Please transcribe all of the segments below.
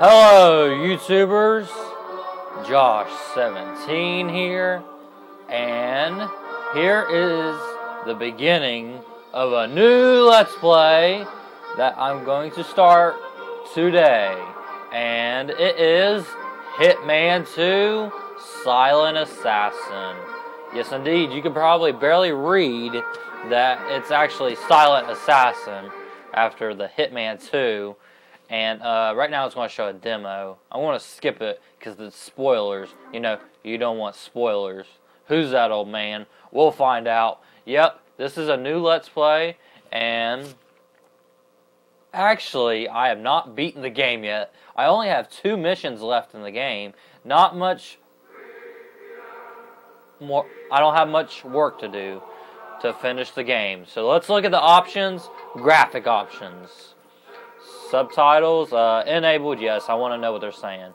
Hello, YouTubers. Josh17 here, and here is the beginning of a new Let's Play that I'm going to start today, and it is Hitman 2 Silent Assassin. Yes, indeed, you can probably barely read that it's actually Silent Assassin after the Hitman 2. And right now it's going to show a demo. I want to skip it because the spoilers. You know, you don't want spoilers. Who's that old man? We'll find out. Yep, this is a new Let's Play. And actually, I have not beaten the game yet. I only have 2 missions left in the game. Not much more. I don't have much work to do to finish the game. So let's look at the options. Graphic options. Subtitles, enabled, yes, I want to know what they're saying.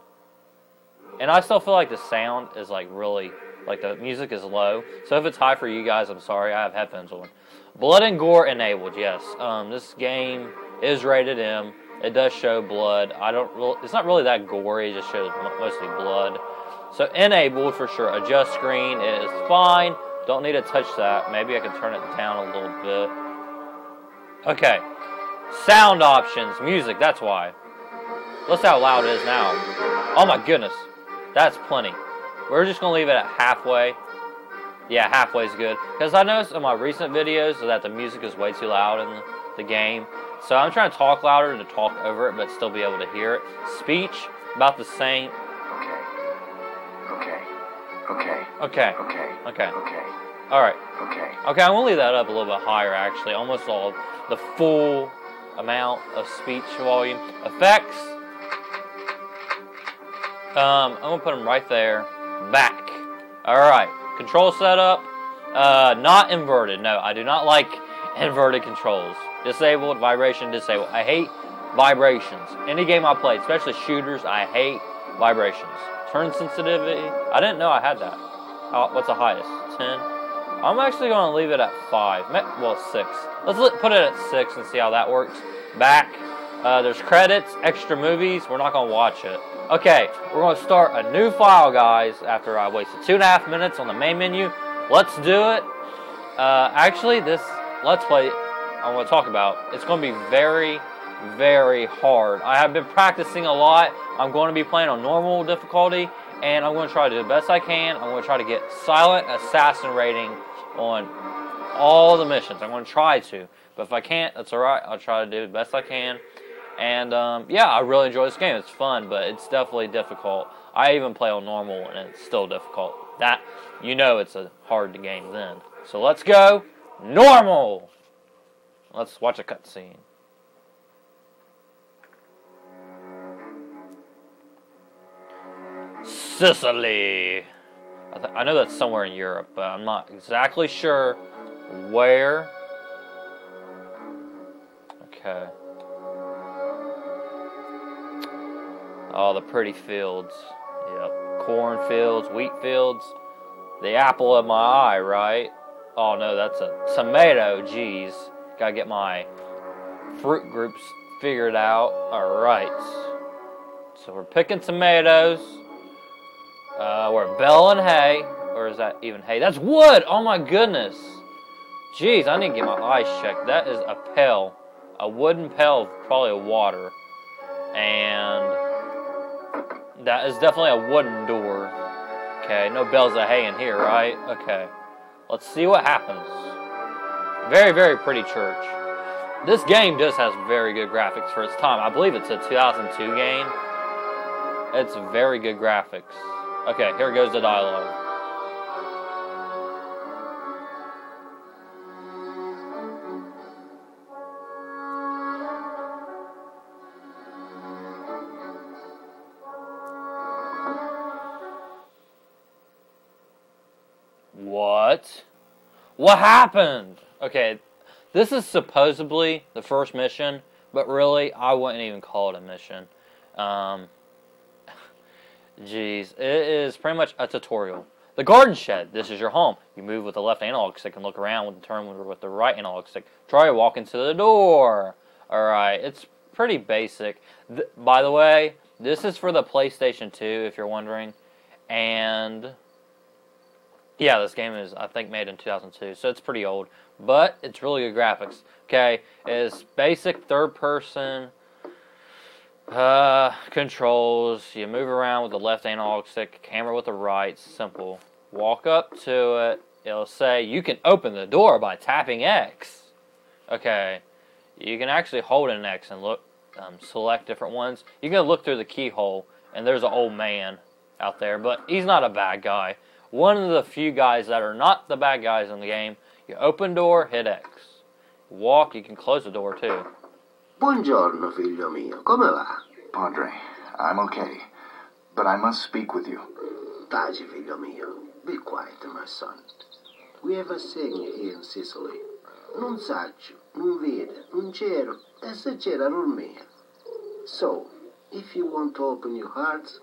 And I still feel like the sound is like really, like the music is low. So if it's high for you guys, I'm sorry, I have headphones on. Blood and gore enabled, yes. This game is rated M. It does show blood. It's not really that gory, it just shows mostly blood. So enabled for sure. Adjust screen is fine. Don't need to touch that. Maybe I can turn it down a little bit. Okay. Sound options, music, that's why. Let's see how loud it is now. Oh my goodness, that's plenty. We're just going to leave it at halfway. Yeah, halfway is good. Because I noticed in my recent videos that the music is way too loud in the game. So I'm trying to talk louder to talk over it, but still be able to hear it. Speech, about the same. Okay. Alright. Okay, I'm going to leave that up a little bit higher actually. Almost all the full amount of speech volume. Effects. I'm going to put them right there. Back. Alright. Control setup. Not inverted. No, I do not like inverted controls. Disabled. Vibration disabled. I hate vibrations. Any game I play, especially shooters, I hate vibrations. Turn sensitivity. I didn't know I had that. What's the highest? 10. I'm actually going to leave it at 5. Well, 6. Let's put it at 6 and see how that works. Back. There's credits, extra movies. We're not going to watch it. Okay, we're going to start a new file, guys, after I wasted 2.5 minutes on the main menu. Let's do it. Actually, this Let's Play I want to talk about, it's going to be very, very hard. I have been practicing a lot. I'm going to be playing on normal difficulty, and I'm going to try to do the best I can. I'm going to try to get Silent Assassin rating on all the missions. I'm going to try to. But if I can't, that's alright. I'll try to do the best I can. And, yeah, I really enjoy this game. It's fun, but it's definitely difficult. I even play on normal, and it's still difficult. That, you know it's a hard game then. So let's go normal! Let's watch a cutscene. Sicily. I know that's somewhere in Europe, but I'm not exactly sure where. Okay. Oh, the pretty fields. Yep. Cornfields, wheat fields. The apple of my eye, right? Oh no, that's a tomato. Jeez. Gotta get my fruit groups figured out. Alright. So we're picking tomatoes. We're baling hay. Or is that even hay? That's wood! Oh my goodness! Jeez, I need to get my eyes checked. That is a pail. A wooden pail, probably of water. And that is definitely a wooden door. Okay, no bales of hay in here, right? Okay. Let's see what happens. Very, very pretty church. This game just has very good graphics for its time. I believe it's a 2002 game. It's very good graphics. Okay, here goes the dialogue. What? What happened? Okay, this is supposedly the first mission, but really, I wouldn't even call it a mission. Jeez, it is pretty much a tutorial. The garden shed. This is your home. You move with the left analog stick and look around with the turn with the right analog stick. Try to walk into the door. Alright, it's pretty basic. By the way, This is for the PlayStation 2, if you're wondering. And yeah, this game is, I think, made in 2002, so it's pretty old. But it's really good graphics. Okay, it's basic third-person controls. You move around with the left analog stick, camera with the right. Simple. Walk up to it. It'll say you can open the door by tapping X. Okay, you can actually hold an X and look, select different ones. You can look through the keyhole, and there's an old man out there, but he's not a bad guy. One of the few guys that are not the bad guys in the game. You open door, hit X. Walk, you can close the door too. Buongiorno, figlio mio. Come va? Padre, I'm okay, but I must speak with you. Taci, figlio mio. Be quiet, my son. We have a saying here in Sicily. Non saccio, non vede, non c'ero, e se c'era non mea. So, if you want to open your hearts,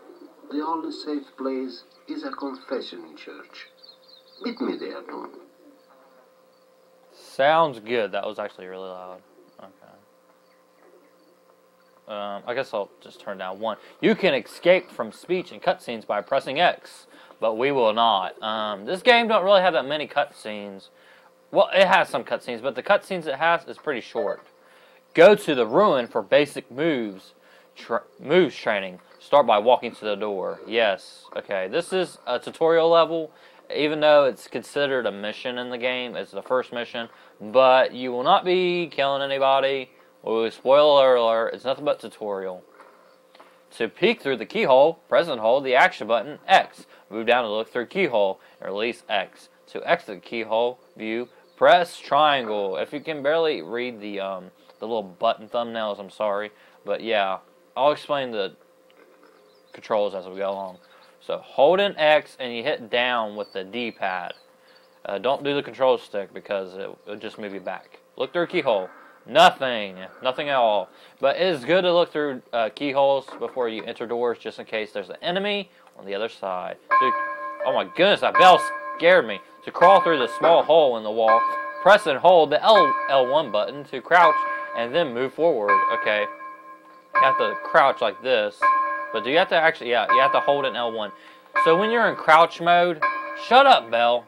the only safe place is a confession church. Meet me there, Don. Sounds good. That was actually really loud. Okay. I guess I'll just turn down 1. You can escape from speech and cutscenes by pressing X, but we will not. This game don't really have that many cutscenes. Well, it has some cutscenes, but the cutscenes it has is pretty short. Go to the ruin for basic moves training. Start by walking to the door. Yes. Okay, this is a tutorial level. Even though it's considered a mission in the game, it's the first mission, but you will not be killing anybody. Spoiler alert, it's nothing but tutorial. To peek through the keyhole, press and hold the action button X. Move down to look through keyhole and release X. To exit the keyhole view, press triangle. If you can barely read the little button thumbnails, I'm sorry, but yeah, I'll explain the controls as we go along. So hold in X and you hit down with the D-pad. Don't do the control stick because it'll just move you back. Look through keyhole. Nothing at all. But it is good to look through keyholes before you enter doors, just in case there's an enemy on the other side. Oh my goodness, that bell scared me. To crawl through the small hole in the wall, press and hold the L1 button to crouch and then move forward. Okay, you have to crouch like this. But do you have to actually, yeah, you have to hold in L1. So when you're in crouch mode, shut up, Bell.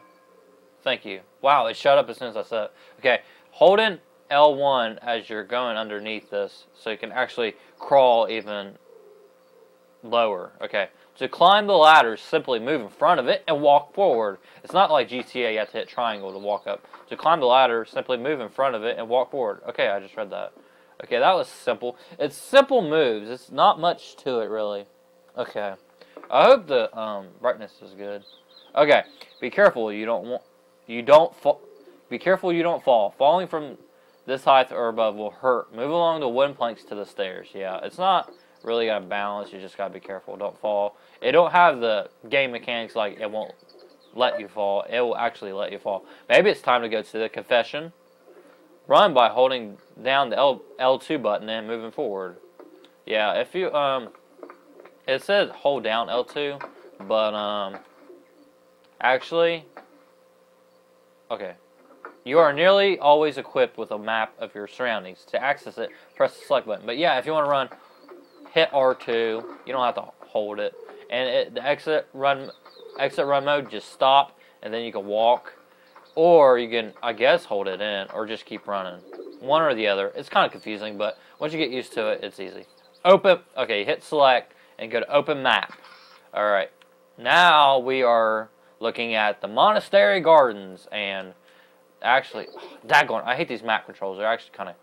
Thank you. Wow, it shut up as soon as I said it. Okay, hold in L1 as you're going underneath this, so you can actually crawl even lower. Okay, to climb the ladder, simply move in front of it and walk forward. It's not like GTA, you have to hit triangle to walk up. To climb the ladder, simply move in front of it and walk forward. Okay, I just read that. Okay, that was simple. It's simple moves. It's not much to it, really. Okay. I hope the brightness is good. Okay. Be careful you don't fall. Be careful you don't fall. Falling from this height or above will hurt. Move along the wooden planks to the stairs. Yeah, it's not really got to balance. You just got to be careful. Don't fall. It don't have the game mechanics like it won't let you fall. It will actually let you fall. Maybe it's time to go to the confession. Run by holding down the L2 button and moving forward. Yeah, if you, it says hold down L2, but, actually, okay. You are nearly always equipped with a map of your surroundings. To access it, press the select button. But yeah, if you want to run, hit R2. You don't have to hold it. And the exit run mode, just stop, and then you can walk. Or you can, I guess, hold it in, or just keep running. One or the other. It's kind of confusing, but once you get used to it, it's easy. Open, okay, hit select, and go to open map. Alright, now we are looking at the monastery gardens, and actually, daggone, I hate these map controls. They're actually kind of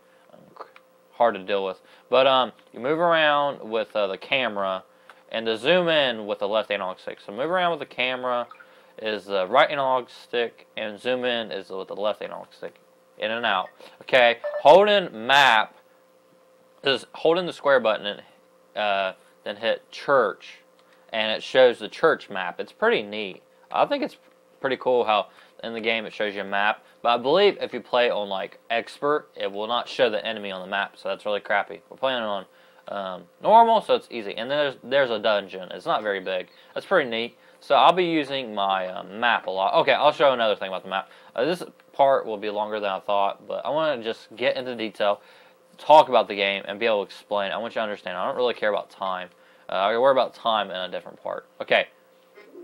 hard to deal with. But you move around with the camera, and to zoom in with the left analog stick. So move around with the camera is the right analog stick, and zoom in is with the left analog stick. In and out. Okay, hold in map, is hold in the square button and then hit church, and it shows the church map. It's pretty neat. I think it's pretty cool how in the game it shows you a map, but I believe if you play on like expert, it will not show the enemy on the map, so that's really crappy. We're playing on normal, so it's easy. And then there's a dungeon. It's not very big. That's pretty neat. So I'll be using my map a lot. Okay, I'll show another thing about the map. This part will be longer than I thought, but I want to just get into detail, talk about the game, and be able to explain. I want you to understand. I don't really care about time. I gotta worry about time in a different part. Okay,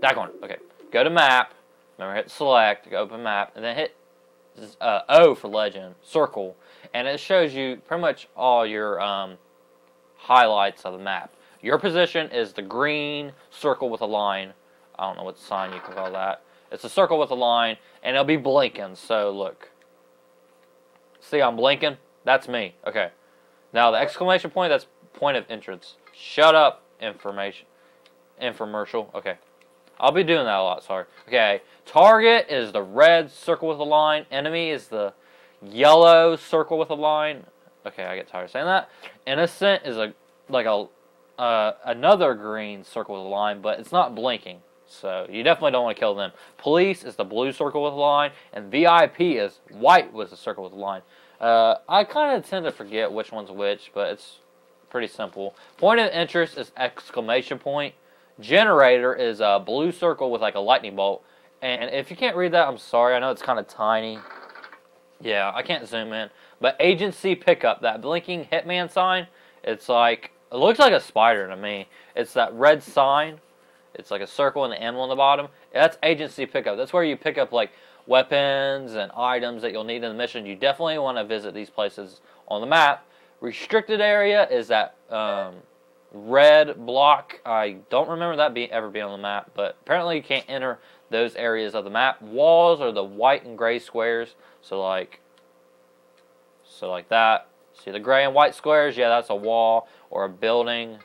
that one. Okay, go to map. Remember, hit select, go open map, and then hit O for legend, circle, and it shows you pretty much all your highlights of the map. Your position is the green circle with a line. I don't know what sign you can call that. It's a circle with a line, and it'll be blinking. So look, see, I'm blinking. That's me. Okay. Now the exclamation point. That's point of entrance. Shut up, infomercial. Okay. I'll be doing that a lot, sorry. Okay, target is the red circle with a line. Enemy is the yellow circle with a line. Okay, I get tired of saying that. Innocent is another green circle with a line, but it's not blinking. So you definitely don't want to kill them. Police is the blue circle with a line, and VIP is white with a circle with a line. I kind of tend to forget which one's which, but it's pretty simple. Point of interest is exclamation point. Generator is a blue circle with like a lightning bolt. And if you can't read that, I'm sorry. I know it's kind of tiny. Yeah, I can't zoom in. But agency pickup, that blinking Hitman sign, it's like, it looks like a spider to me. It's that red sign. It's like a circle and an animal on the bottom. That's agency pickup. That's where you pick up like weapons and items that you'll need in the mission. You definitely want to visit these places on the map. Restricted area is that red block. I don't remember that ever being on the map, but apparently you can't enter those areas of the map. Walls are the white and gray squares. So like that. See the gray and white squares? Yeah, that's a wall or a building.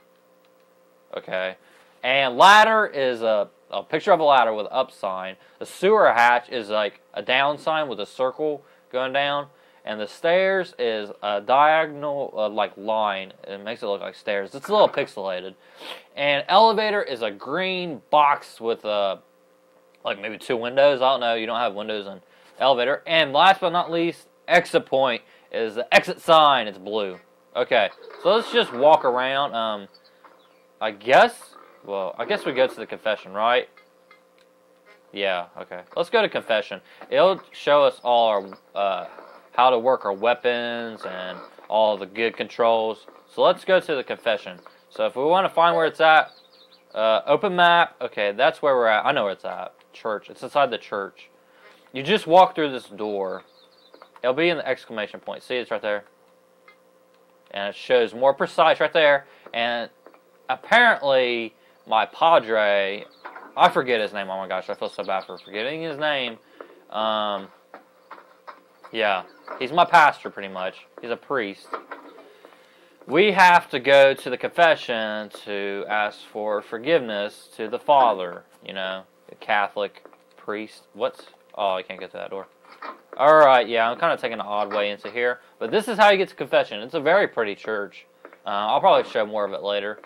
Okay. And ladder is a picture of a ladder with an up sign. The sewer hatch is like a down sign with a circle going down. And the stairs is a diagonal like line. It makes it look like stairs. It's a little pixelated. And elevator is a green box with like maybe 2 windows. I don't know. You don't have windows in elevator. And last but not least, exit point is the exit sign. It's blue. Okay. So let's just walk around. I guess we go to the confession, right? Yeah. Okay. Let's go to confession. It'll show us all our how to work our weapons and all the good controls. So let's go to the confession. So if we want to find where it's at, open map. Okay, that's where we're at. I know where it's at. Church. It's inside the church. You just walk through this door. It'll be in the exclamation point. See, it's right there. And it shows more precise right there. And apparently, my padre, I forget his name. Oh my gosh, I feel so bad for forgetting his name. Yeah, he's my pastor pretty much. He's a priest. We have to go to the confession to ask for forgiveness to the Father, you know, the Catholic priest. Oh, I can't get to that door. Alright, yeah, I'm kind of taking an odd way into here. But this is how you get to confession. It's a very pretty church. I'll probably show more of it later.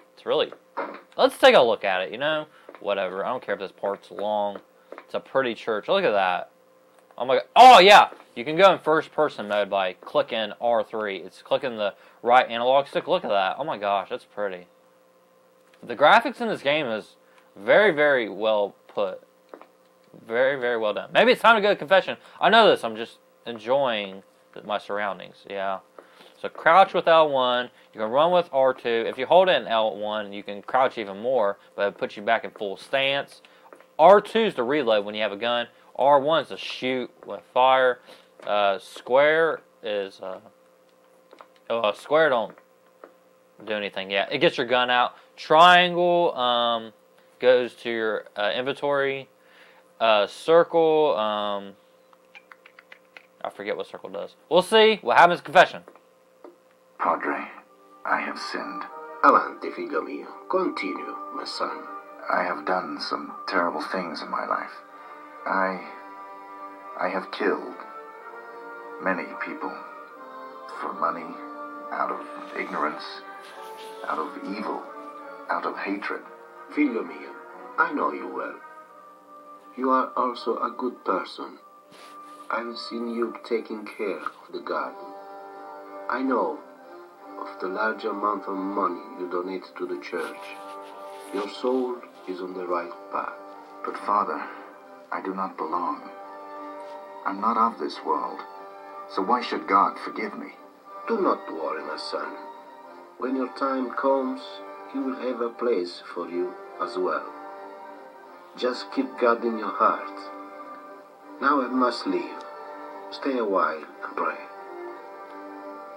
Let's take a look at it, you know? Whatever, I don't care if this part's long. It's a pretty church. Look at that. Oh my god. Oh yeah! You can go in first person mode by clicking R3. It's clicking the right analog stick. Look at that. Oh my gosh, that's pretty. The graphics in this game is very, very well put. Very, very well done. Maybe it's time to go to confession. I know this. I'm just enjoying my surroundings. Yeah. So crouch with L1. You can run with R2. If you hold it in L1, you can crouch even more, but it puts you back in full stance. R2 is to reload when you have a gun. R1 is to shoot with fire. Square is square don't do anything yet. It gets your gun out. Triangle goes to your inventory. Circle, I forget what circle does. We'll see what happens. Confession. Padre, I have sinned. Avanti, figlio mio. Continue, my son. I have done some terrible things in my life. I have killed many people for money, out of ignorance, out of evil, out of hatred. Figlio mio, I know you well. You are also a good person. I've seen you taking care of the garden. I know of the large amount of money you donate to the church. Your soul is on the right path. But Father, I do not belong. I'm not of this world. So why should God forgive me? Do not worry, my son. When your time comes, he will have a place for you as well. Just keep God in your heart. Now I must leave. Stay a while and pray.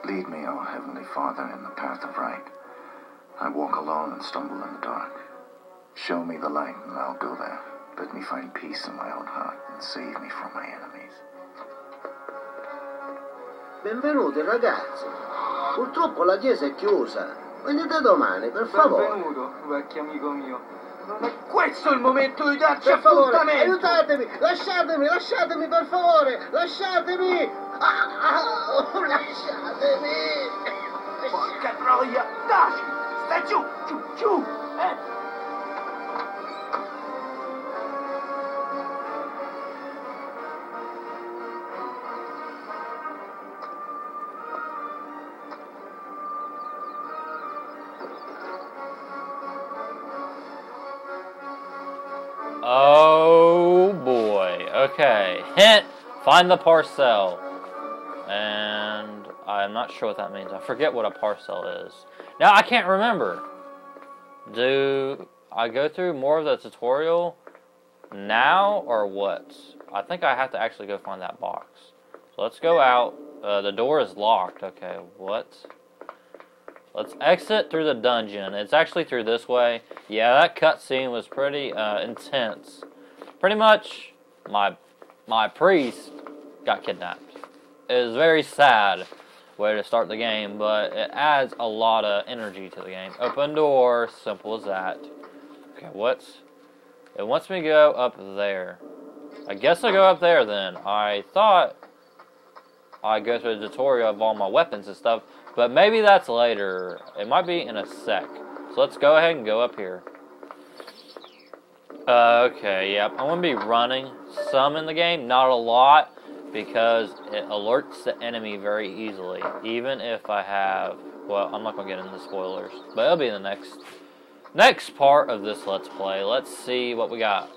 Lead me, O Heavenly Father, in the path of right. I walk alone and stumble in the dark. Show me the light and I'll go there. Let me find peace in my own heart and save me from my enemies. Benvenuti ragazzi. Purtroppo la chiesa è chiusa. Venite domani, per favore. Benvenuto, vecchio amico mio. Non è questo il momento di darci Per favore, appuntamento! aiutatemi! Lasciatemi, per favore! Lasciatemi! Lasciatemi! Porca troia! Taci! Stai giù! Giù! Oh boy. Okay. Hint. Find the parcel. And I'm not sure what that means. I forget what a parcel is. Now I can't remember. Do I go through more of the tutorial now or what? I think I have to actually go find that box. So let's go out. The door is locked. Okay, what? Let's exit through the dungeon. It's actually through this way. Yeah, that cutscene was pretty intense. Pretty much, my priest got kidnapped. It was very sad way to start the game, but it adds a lot of energy to the game. Open door, simple as that. Okay, what's... It wants me to go up there. I guess I'll go up there then. I thought I'd go through the tutorial of all my weapons and stuff, but maybe that's later. It might be in a sec. So let's go ahead and go up here. Okay, yep. I'm going to be running some in the game, not a lot, because it alerts the enemy very easily. Even if I have... Well, I'm not going to get into spoilers, but it'll be in the next part of this Let's Play. Let's see what we got.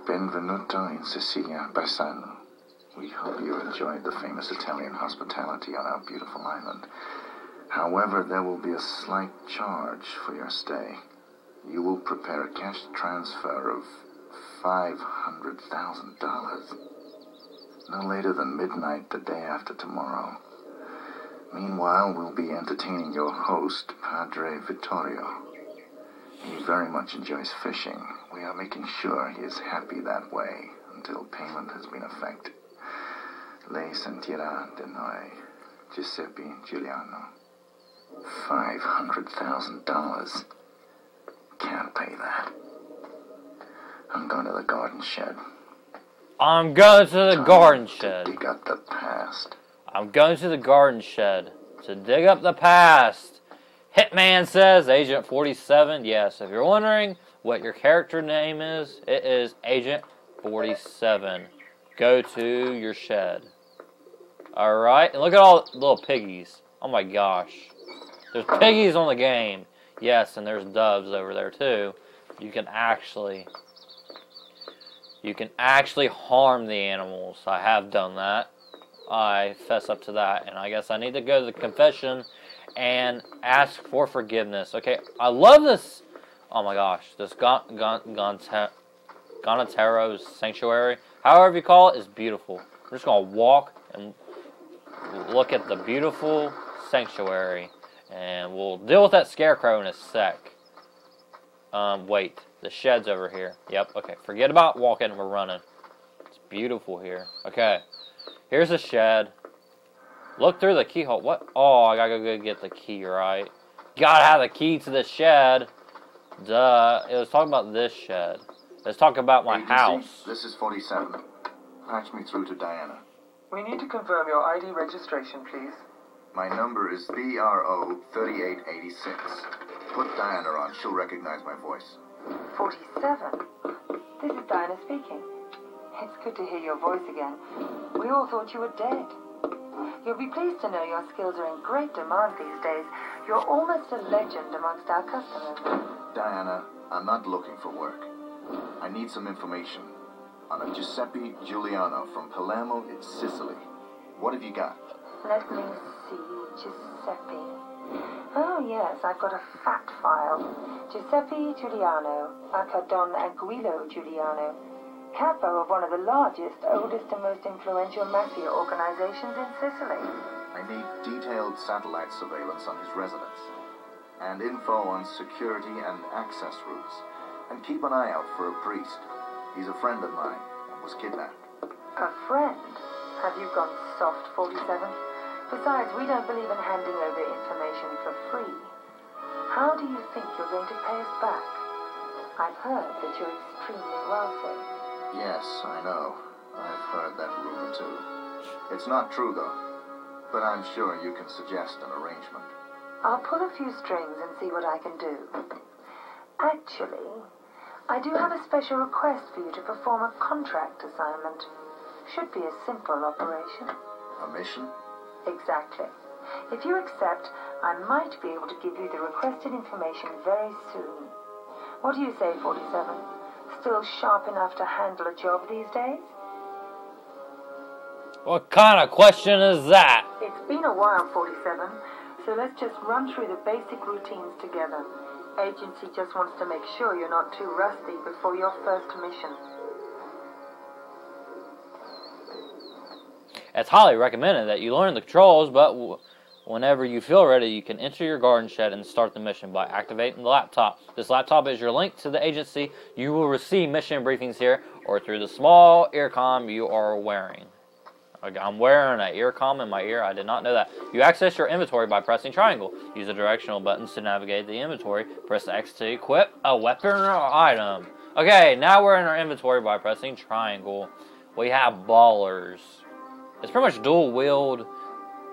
Benvenuto in Sicilia, Bassano. We hope you enjoyed the famous Italian hospitality on our beautiful island. However, there will be a slight charge for your stay. You will prepare a cash transfer of $500,000. No later than midnight the day after tomorrow. Meanwhile, we'll be entertaining your host, Padre Vittorio. He very much enjoys fishing. We are making sure he is happy that way until payment has been effected. Lei sentirà di noi, Giuseppe Giuliano. $500,000. Can't pay that. I'm going to the garden shed. I'm going to the garden shed. Dig up the past. I'm going to the garden shed to dig up the past. Hitman says, Agent 47. Yes, if you're wondering what your character name is, it is Agent 47. Go to your shed. Alright, and look at all the little piggies. Oh my gosh. There's piggies on the game. Yes, and there's doves over there too. You can actually harm the animals. I have done that. I fess up to that, and I guess I need to go to the confession and ask for forgiveness. Okay, I love this. Oh my gosh, this Gonatero's Sanctuary, however you call it, is beautiful. I'm just gonna walk and look at the beautiful sanctuary, and we'll deal with that scarecrow in a sec. Wait, the shed's over here. Yep, okay, forget about walking, we're running. It's beautiful here. Okay, here's the shed. Look through the keyhole. What? Oh, I gotta go get the key, right? Gotta have the key to the shed. Duh. It was talking about this shed. Let's talk about my house. This is 47. Patch me through to Diana. We need to confirm your ID registration, please. My number is BRO 3886. Put Diana on. She'll recognize my voice. 47? This is Diana speaking. It's good to hear your voice again. We all thought you were dead. You'll be pleased to know your skills are in great demand these days. You're almost a legend amongst our customers. Diana, I'm not looking for work. I need some information on a Giuseppe Giuliano from Palermo in Sicily. What have you got? Let me see, Giuseppe. Oh, yes, I've got a fact file. Giuseppe Giuliano, aka Don Aguilo Giuliano, capo of one of the largest, oldest and most influential mafia organizations in Sicily. I need detailed satellite surveillance on his residence, and info on security and access routes. And keep an eye out for a priest. He's a friend of mine and was kidnapped. A friend? Have you gone soft, 47? Besides, we don't believe in handing over information for free. How do you think you're going to pay us back? I've heard that you're extremely wealthy. Yes, I know. I've heard that rumor too. It's not true, though. But I'm sure you can suggest an arrangement. I'll pull a few strings and see what I can do. Actually, I do have a special request for you to perform a contract assignment. Should be a simple operation. A mission? Exactly. If you accept, I might be able to give you the requested information very soon. What do you say, 47? Still sharp enough to handle a job these days? What kind of question is that? It's been a while, 47, so let's just run through the basic routines together. Agency just wants to make sure you're not too rusty before your first mission. It's highly recommended that you learn the controls, but whenever you feel ready, you can enter your garden shed and start the mission by activating the laptop. This laptop is your link to the agency. You will receive mission briefings here or through the small earcom you are wearing. I'm wearing an earcom in my ear. I did not know that. You access your inventory by pressing triangle. Use the directional buttons to navigate the inventory. Press X to equip a weapon or item. Okay, now we're in our inventory by pressing triangle. We have ballers. It's pretty much dual-wield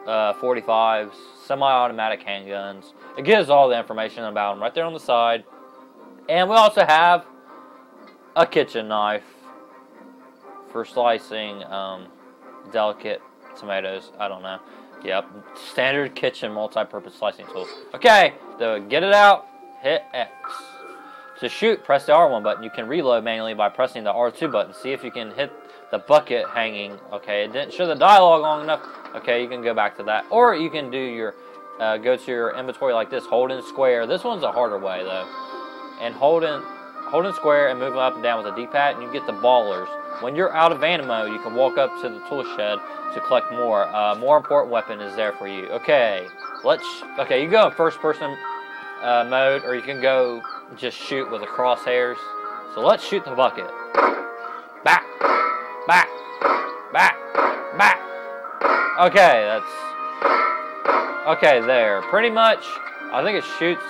45s, semi-automatic handguns. It gives all the information about them right there on the side. And we also have a kitchen knife for slicing delicate tomatoes. I don't know. Yep. Standard kitchen multi-purpose slicing tool. Okay. To get it out, hit X. To shoot, press the R1 button. You can reload manually by pressing the R2 button. See if you can hit the bucket hanging. Okay. It didn't show the dialogue long enough. Okay. You can go back to that. Or you can do your, go to your inventory like this. Hold in square. This one's a harder way though. And hold in square and move up and down with the D-pad and you get the ballers. When you're out of ammo, you can walk up to the tool shed to collect more. More important weapon is there for you. Okay, you go in first person mode, or you can go just shoot with the crosshairs. So let's shoot the bucket. Back, back, back, back. Okay, there. Pretty much, I think it shoots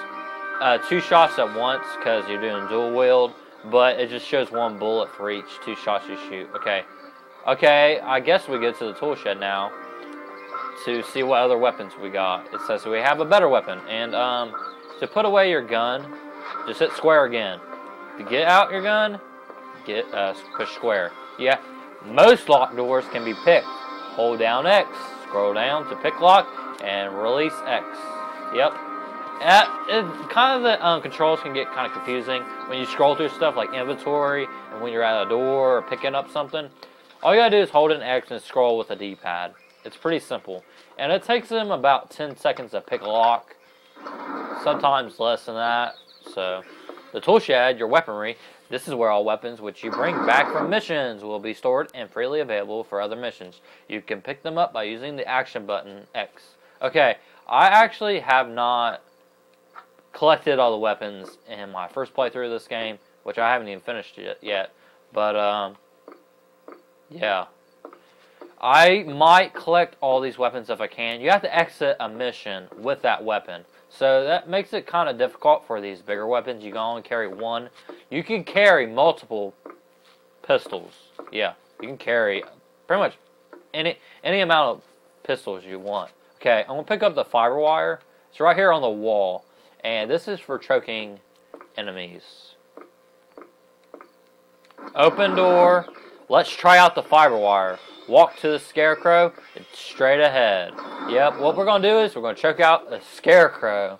2 shots at once because you're doing dual wield. But it just shows 1 bullet for each 2 shots you shoot. Okay, I guess we go to the tool shed now to see what other weapons we got. It says we have a better weapon. And to put away your gun, just hit square again. To get out your gun, push square. Yeah, most lock doors can be picked. Hold down X, scroll down to pick lock, and release X. Yep. Kind of the controls can get kind of confusing when you scroll through stuff like inventory and when you're at a door or picking up something. All you gotta do is hold an X and scroll with a D-pad. It's pretty simple. And it takes them about 10 seconds to pick a lock. Sometimes less than that. So, the tool shed, your weaponry, this is where all weapons which you bring back from missions will be stored and freely available for other missions. You can pick them up by using the action button X. Okay, I actually have not collected all the weapons in my first playthrough of this game, which I haven't even finished yet. But, yeah. I might collect all these weapons if I can. You have to exit a mission with that weapon. So that makes it kind of difficult for these bigger weapons. You can only carry 1. You can carry multiple pistols. Yeah, you can carry pretty much any amount of pistols you want. Okay, I'm going to pick up the fiber wire. It's right here on the wall. And this is for choking enemies. Open door. Let's try out the fiber wire. Walk to the scarecrow. It's straight ahead. Yep, what we're going to do is we're going to choke out a scarecrow.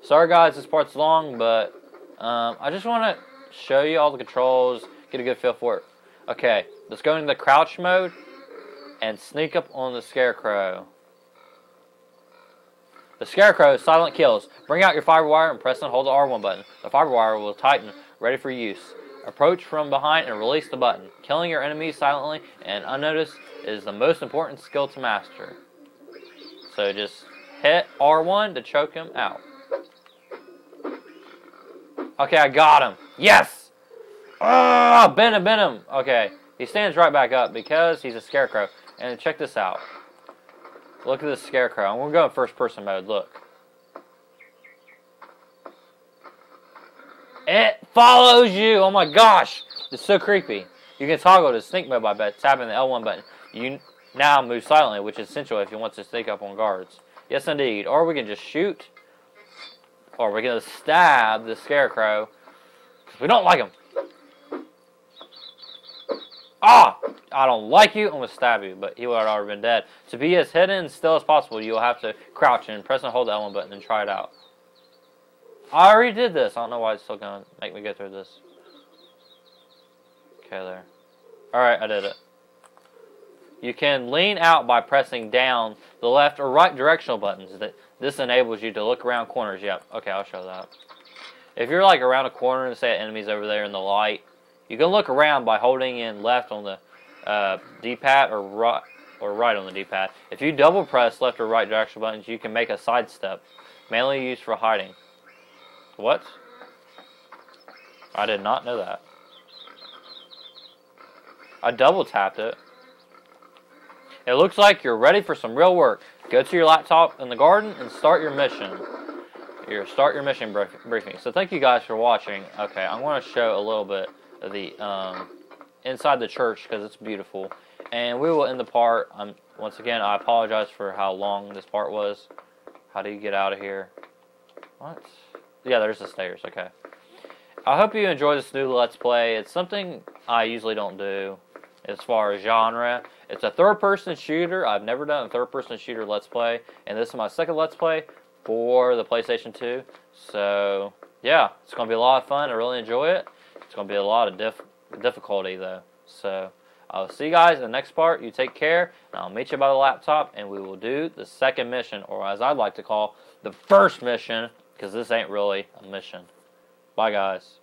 Sorry guys, this part's long, but I just want to show you all the controls, get a good feel for it. Okay, let's go into the crouch mode and sneak up on the Scarecrow. The Scarecrow silent kills. Bring out your fiber wire and press and hold the R1 button. The fiber wire will tighten, ready for use. Approach from behind and release the button. Killing your enemies silently and unnoticed is the most important skill to master. So just hit R1 to choke him out. Okay, I got him. Yes! Ah, bent him. Okay, he stands right back up because he's a Scarecrow. And check this out. Look at this Scarecrow. I'm going to go in first person mode. Look. It follows you. Oh my gosh. It's so creepy. You can toggle to sneak mode by tapping the L1 button. You now move silently, which is essential if you want to sneak up on guards. Yes, indeed. Or we can just shoot. Or we can stab the Scarecrow. We don't like him. Ah! I don't like you. I'm going to stab you. But he would have already been dead. To be as hidden and still as possible, you'll have to crouch and press and hold the L1 button and try it out. I already did this. I don't know why it's still going to make me go through this. Okay, there. Alright, I did it. You can lean out by pressing down the left or right directional buttons. This enables you to look around corners. Yep. Okay, I'll show that. If you're like around a corner and say an enemy's over there in the light, you can look around by holding in left on the D-pad or right on the D-pad. If you double press left or right directional buttons, you can make a sidestep, mainly used for hiding. What? I did not know that. I double tapped it. It looks like you're ready for some real work. Go to your laptop in the garden and start your mission. Start your mission briefing. So thank you guys for watching. Okay, I'm going to show a little bit of the inside the church because it's beautiful. And we will end the part. Once again, I apologize for how long this part was. How do you get out of here? What? Yeah, there's the stairs. Okay. I hope you enjoy this new Let's Play. It's something I usually don't do as far as genre. It's a third-person shooter. I've never done a third-person shooter Let's Play. And this is my second Let's Play for the PlayStation 2. So, yeah, it's going to be a lot of fun. I really enjoy it. It's going to be a lot of difficulty, though. So, I'll see you guys in the next part. You take care, and I'll meet you by the laptop, and we will do the second mission, or as I'd like to call, the first mission, because this ain't really a mission. Bye, guys.